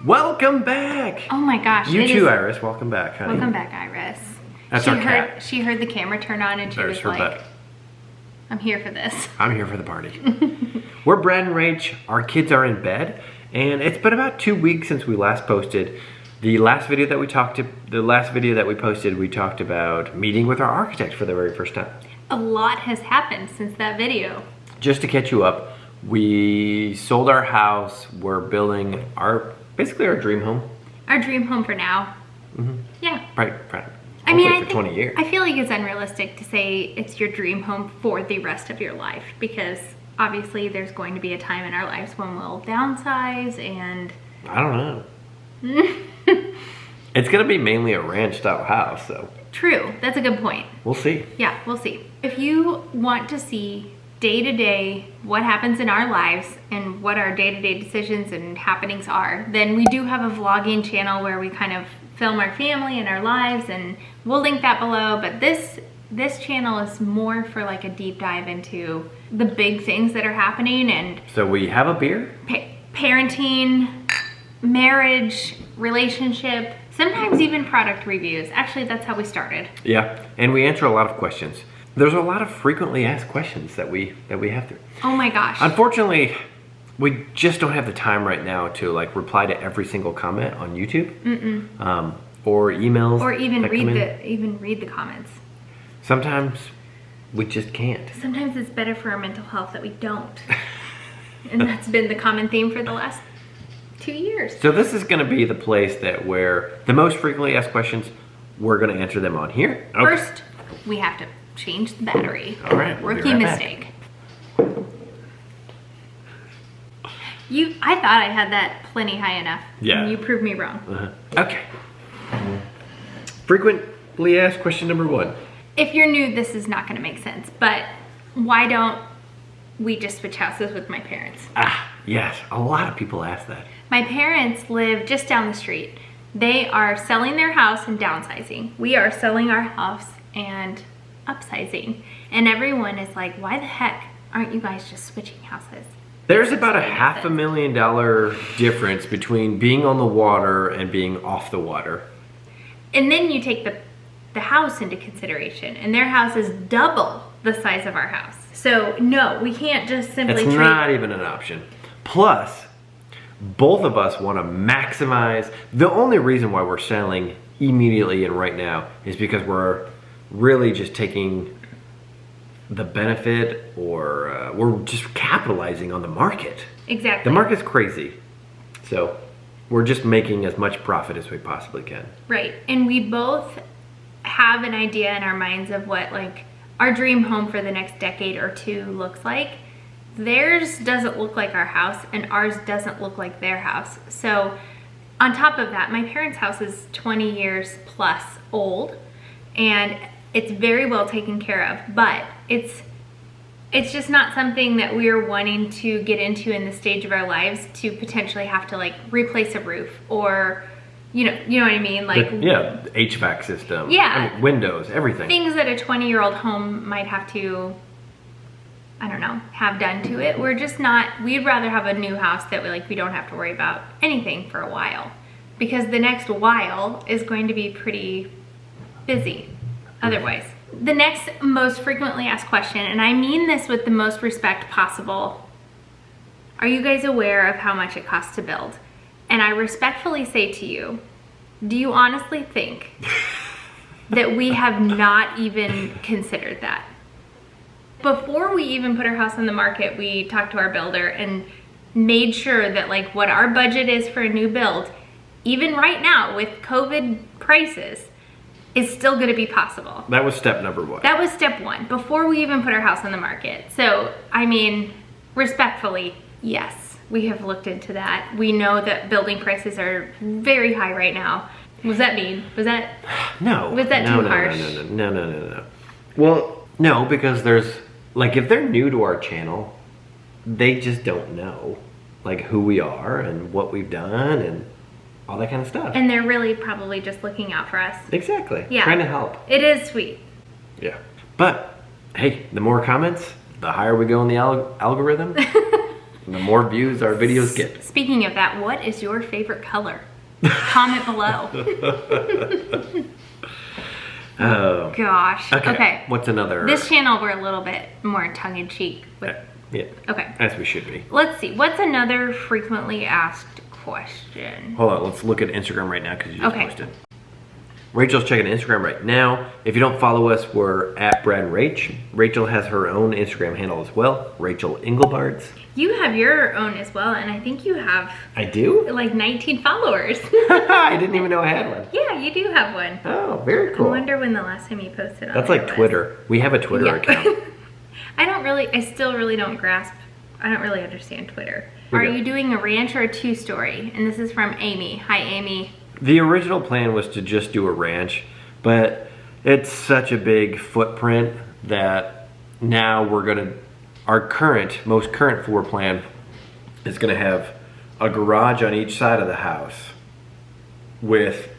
Welcome back! Oh my gosh. You too, Iris. Welcome back, honey. Welcome back, Iris. That's our cat. She heard the camera turn on and she was her like, butt. I'm here for this. I'm here for the party. We're Brad and Rach. Our kids are in bed, and it's been about 2 weeks since we last posted. The last video that we posted, we talked about meeting with our architect for the very first time. A lot has happened since that video. Just to catch you up, we sold our house. We're building basically our dream home. Our dream home for now. Mm-hmm. Yeah. Right. I mean, for 20 years. I feel like it's unrealistic to say it's your dream home for the rest of your life, because obviously there's going to be a time in our lives when we'll downsize and... I don't know. It's gonna be mainly a ranch style house, so. True, that's a good point. We'll see. Yeah, we'll see. If you want to see day to day what happens in our lives and what our day-to-day decisions and happenings are, then we do have a vlogging channel where we kind of film our family and our lives, and we'll link that below. But this channel is more for like a deep dive into the big things that are happening, and so we have a beer, parenting, marriage, relationship, sometimes even product reviews. Actually, that's how we started. Yeah, and we answer a lot of questions. There's a lot of frequently asked questions that we have to. Oh my gosh. Unfortunately, we just don't have the time right now to like reply to every single comment on YouTube. Or emails. Or even read the comments. Sometimes we just can't. Sometimes it's better for our mental health that we don't. And that's been the common theme for the last 2 years. So this is gonna be the place where the most frequently asked questions, we're gonna answer them on here. Okay. First, we have to change the battery. All right. We'll Rookie mistake. I thought I had that plenty high enough. Yeah. And you proved me wrong. Okay. Frequently asked question number 1. If you're new, this is not gonna make sense, but why don't we just switch houses with my parents? Yes, a lot of people ask that. My parents live just down the street. They are selling their house and downsizing. We are selling our house and upsizing. And everyone is like, why the heck aren't you guys just switching houses? There's about a $500,000 difference between being on the water and being off the water. And then you take the house into consideration, and their house is double the size of our house. So no, we can't just simply It's not even an option. Plus, both of us want to maximize. The only reason why we're selling immediately and right now is because we're really just taking the benefit, or we're just capitalizing on the market. Exactly. The market's crazy. So we're just making as much profit as we possibly can. Right. And we both have an idea in our minds of what like our dream home for the next decade or two looks like. Theirs doesn't look like our house, and ours doesn't look like their house. So on top of that, my parents' house is 20 years plus old, and it's very well taken care of, but it's just not something that we're wanting to get into in the stage of our lives to potentially have to like replace a roof, or you know what I mean? Like HVAC system. Yeah. I mean, windows, everything. Things that a 20-year-old home might have to, I don't know, have done to it. We're just not, we'd rather have a new house that we don't have to worry about anything for a while, because the next while is going to be pretty busy otherwise. The next most frequently asked question, and I mean this with the most respect possible, are you guys aware of how much it costs to build? And I respectfully say to you, do you honestly think that we have not even considered that? Before we even put our house on the market, we talked to our builder and made sure that like what our budget is for a new build, even right now with COVID prices, is still gonna be possible. That was step number 1. That was step 1, before we even put our house on the market. So, I mean, respectfully, yes, we have looked into that. We know that building prices are very high right now. Was that mean? Was that? No. Was that too harsh? No. Well, no, because there's, like, if they're new to our channel, they just don't know, like, who we are and what we've done and all that kind of stuff. And they're really probably just looking out for us. Exactly. Yeah. Trying to help. It is sweet. Yeah. But, hey, the more comments, the higher we go in the algorithm. The more views our videos get. Speaking of that, what is your favorite color? Comment below. Oh. Gosh. Okay. What's another? This channel, we're a little bit more tongue-in-cheek. Yeah. Okay. As we should be. Let's see. What's another frequently asked question? Hold on. Let's look at Instagram right now because you just posted. Rachel's checking Instagram right now. If you don't follow us, we're at Brad and Rach. Rachel has her own Instagram handle as well, Rachel Inglebards. You have your own as well, and I think you have... I do? Like 19 followers. I didn't even know I had one. Yeah, you do have one. Oh, very cool. I wonder when the last time you posted on That's like Twitter. We have a Twitter account. I still really don't grasp, I don't really understand Twitter. Are you doing a ranch or a two-story? And this is from Amy. Hi, Amy. The original plan was to just do a ranch, but it's such a big footprint that now our most current floor plan is gonna have a garage on each side of the house with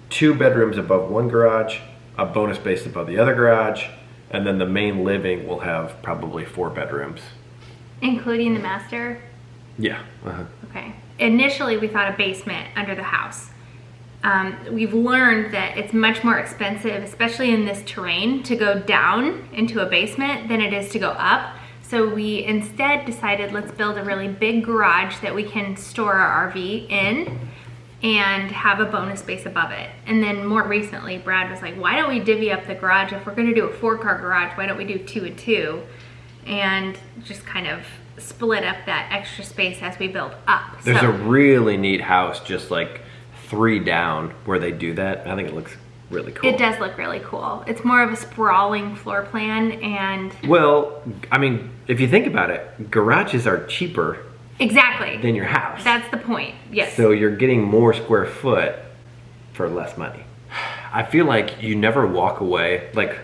2 bedrooms above one garage, a bonus space above the other garage, and then the main living will have probably 4 bedrooms. Including the master? Yeah. Okay. Initially, we thought a basement under the house. We've learned that it's much more expensive, especially in this terrain, to go down into a basement than it is to go up. So we instead decided, let's build a really big garage that we can store our RV in and have a bonus space above it. And then more recently, Brad was like, why don't we divvy up the garage? If we're gonna do a 4-car garage, why don't we do 2 and 2? And just kind of split up that extra space as we build up. There's a really neat house just like 3 down where they do that. I think it looks really cool. It does look really cool. It's more of a sprawling floor plan and... Well, I mean, if you think about it, garages are cheaper exactly than your house. That's the point, yes. So you're getting more square foot for less money. I feel like you never walk away, like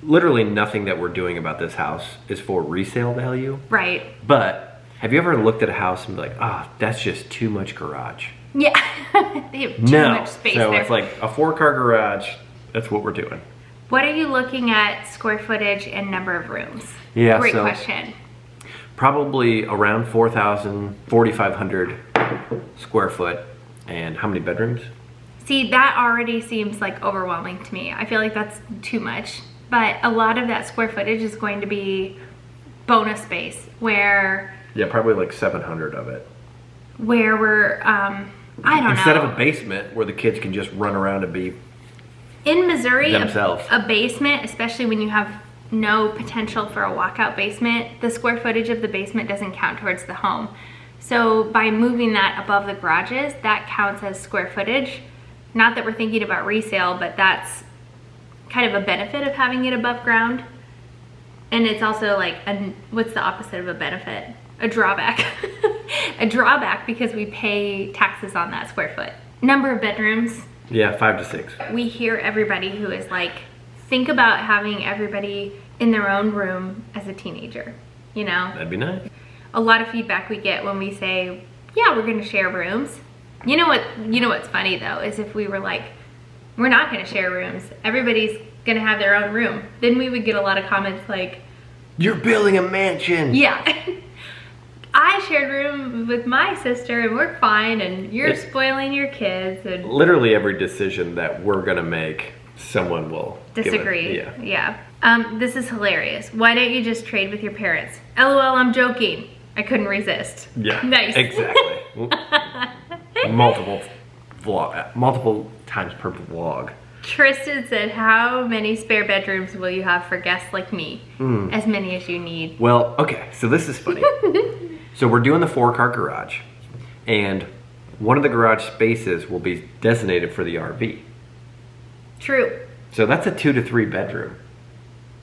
literally nothing that we're doing about this house is for resale value. Right. But have you ever looked at a house and be like, ah, that's just too much garage? Yeah, they have too much space so there. It's like a 4-car garage, that's what we're doing. What are you looking at square footage and number of rooms? Yeah, Great question. Probably around 4,500 square foot. And how many bedrooms? See, that already seems like overwhelming to me. I feel like that's too much. But a lot of that square footage is going to be bonus space where... Yeah, probably like 700 of it. Where we're, I don't know. Instead of a basement where the kids can just run around and be in Missouri, themselves. A basement, especially when you have no potential for a walkout basement, the square footage of the basement doesn't count towards the home. So by moving that above the garages, that counts as square footage. Not that we're thinking about resale, but that's kind of a benefit of having it above ground. And it's also like, what's the opposite of a benefit? A drawback. A drawback because we pay taxes on that square foot. Number of bedrooms. Yeah, 5 to 6. We hear everybody who is like, think about having everybody in their own room as a teenager, you know? That'd be nice. A lot of feedback we get when we say, yeah, we're gonna share rooms. You know what's funny though, is if we were like, we're not gonna share rooms, everybody's gonna have their own room. Then we would get a lot of comments like, you're building a mansion. Yeah. I shared room with my sister and we're fine and you're spoiling your kids. And literally every decision that we're gonna make, someone will disagree. Give it, yeah. This is hilarious. Why don't you just trade with your parents? LOL, I'm joking. I couldn't resist. Yeah. Nice. Exactly. multiple times per vlog. Tristan said, how many spare bedrooms will you have for guests like me? As many as you need. Well, okay, so this is funny. So we're doing the 4-car garage, and one of the garage spaces will be designated for the RV. True. So that's a 2 to 3 bedroom.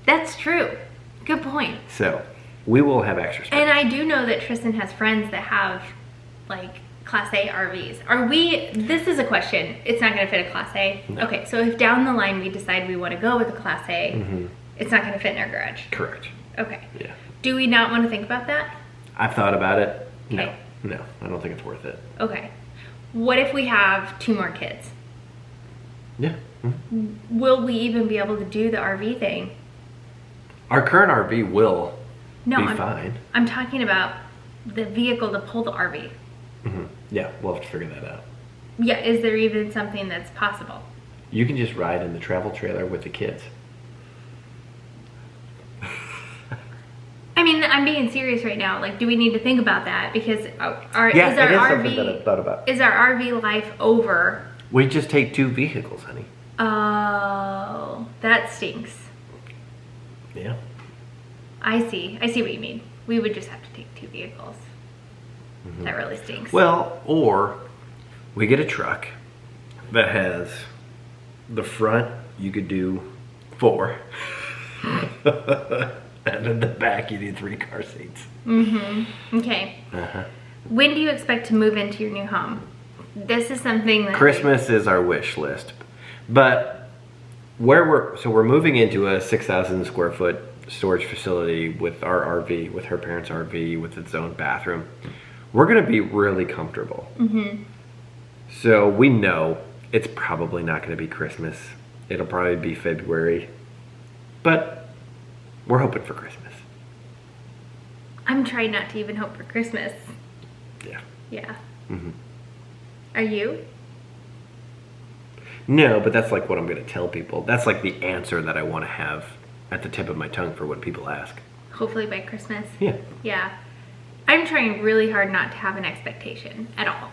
This true. Good point. So we will have extra space. And I do know that Tristan has friends that have like Class A RVs. This is a question. It's not gonna fit a Class A. No. Okay, so if down the line we decide we wanna go with a Class A, it's not gonna fit in our garage. Correct. Okay. Yeah. Do we not wanna think about that? I've thought about it. Okay. No, I don't think it's worth it. Okay. What if we have 2 more kids? Yeah. Will we even be able to do the RV thing? Our current RV will be I'm fine. I'm talking about the vehicle to pull the RV. Yeah, we'll have to figure that out. Yeah, is there even something that's possible? You can just ride in the travel trailer with the kids. I mean, I'm being serious right now. Like, do we need to think about that? Because is Yeah, our it is something RV that I've thought about. is our RV life over? We just take 2 vehicles, honey. Oh, that stinks. Yeah. I see what you mean. We would just have to take 2 vehicles. That really stinks. Well, or we get a truck that has the front, you could do 4. And in the back, you do 3 car seats. Okay. Uh-huh. When do you expect to move into your new home? This is something that Christmas is our wish list. But we're moving into a 6,000 square foot storage facility with our RV, with her parents' RV, with its own bathroom. We're gonna be really comfortable. So we know it's probably not gonna be Christmas. It'll probably be February. But we're hoping for Christmas. I'm trying not to even hope for Christmas. Yeah. Yeah. Are you? No, but that's like what I'm gonna tell people. That's like the answer that I wanna have at the tip of my tongue for when people ask. Hopefully by Christmas. Yeah. Yeah. I'm trying really hard not to have an expectation at all.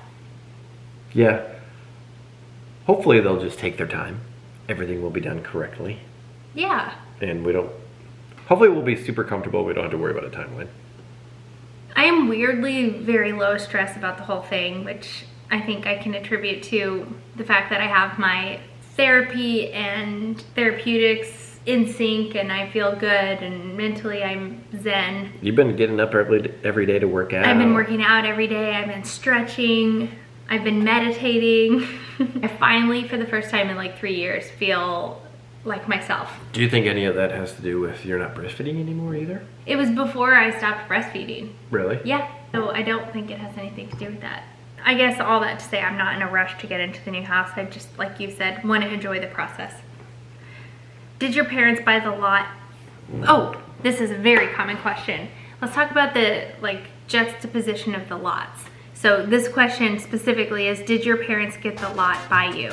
Yeah. Hopefully they'll just take their time. Everything will be done correctly. Yeah. And hopefully we'll be super comfortable. We don't have to worry about a timeline. I am weirdly very low stress about the whole thing, which I think I can attribute to the fact that I have my therapy and therapeutics in sync and I feel good and mentally I'm zen. You've been getting up every day to work out. I've been working out every day. I've been stretching. I've been meditating. I finally, for the first time in like 3 years, feel like myself. Do you think any of that has to do with you're not breastfeeding anymore either? It was before I stopped breastfeeding. Really? Yeah. So I don't think it has anything to do with that. I guess all that to say I'm not in a rush to get into the new house. I just, like you said, want to enjoy the process. Did your parents buy the lot? Oh, this is a very common question. Let's talk about the juxtaposition of the lots. So this question specifically is, did your parents get the lot by you?